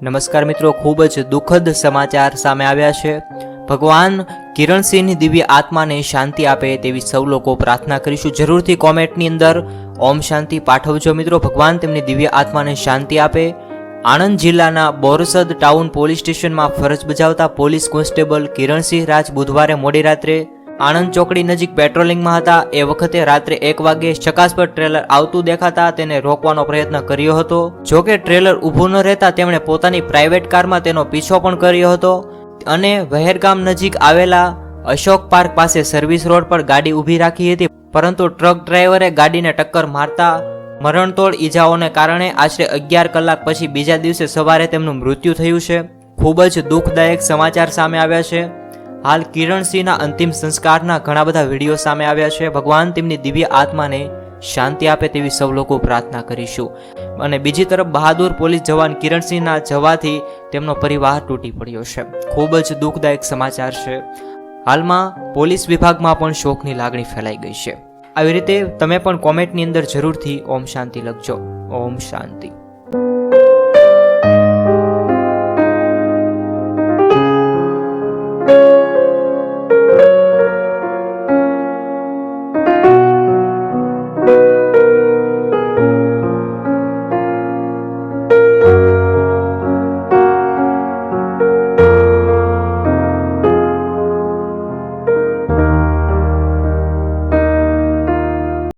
નમસ્કાર મિત્રો, ખૂબ જ દુઃખદ સમાચાર સામે આવ્યા છે। ભગવાન કિરણસિંહની દિવ્ય આત્માને શાંતિ આપે તેવી સૌ લોકો પ્રાર્થના કરીશું। જરૂરથી કોમેન્ટની અંદર ઓમ શાંતિ પાઠવજો મિત્રો। ભગવાન તેમની દિવ્ય આત્માને શાંતિ આપે। આણંદ જિલ્લાના બોરસદ ટાઉન પોલીસ સ્ટેશનમાં ફરજ બજાવતા પોલીસ કોન્સ્ટેબલ કિરણસિંહ રાજ બુધવારે મોડી રાત્રે આણંદ ચોકડી નજીક પેટ્રોલિંગમાં હતા। એ વખતે રાત્રે 1 વાગે શકાસ્પદ ટ્રેલર આવતું દેખાતા તેને રોકવાનો પ્રયત્ન કર્યો હતો। જો કે ટ્રેલર ઊભું ન રહેતા તેમણે પોતાની પ્રાઇવેટ કારમાં તેનો પીછો પણ કર્યો હતો અને વહેરગામ નજીક આવેલા અશોક પાર્ક પાસે સર્વિસ રોડ પર ગાડી ઊભી રાખી હતી, પરંતુ ટ્રક ડ્રાઈવરે ગાડીને ટક્કર મારતા મરણતોડ ઈજાઓને કારણે આશરે 11 કલાક પછી બીજા દિવસે સવારે તેમનું મૃત્યુ થયું છે। ખૂબ જ દુઃખદાયક સમાચાર સામે આવ્યા છે। હાલ કિરણસિંહના અંતિમ સંસ્કારના ઘણા બધા વિડીયો સામે આવ્યા છે। ભગવાન તેમની દિવ્ય આત્માને શાંતિ આપે તેવી સૌ લોકો પ્રાર્થના કરીશું। અને બીજી તરફ બહાદુર પોલીસ જવાન કિરણસિંહના જવાથી તેમનો પરિવાર તૂટી પડ્યો છે। ખૂબ જ દુઃખદાયક સમાચાર છે। હાલમાં પોલીસ વિભાગમાં પણ શોકની લાગણી ફેલાઈ ગઈ છે। આવી રીતે તમે પણ કોમેન્ટની અંદર જરૂરથી ઓમ શાંતિ લખજો। ઓમ શાંતિ।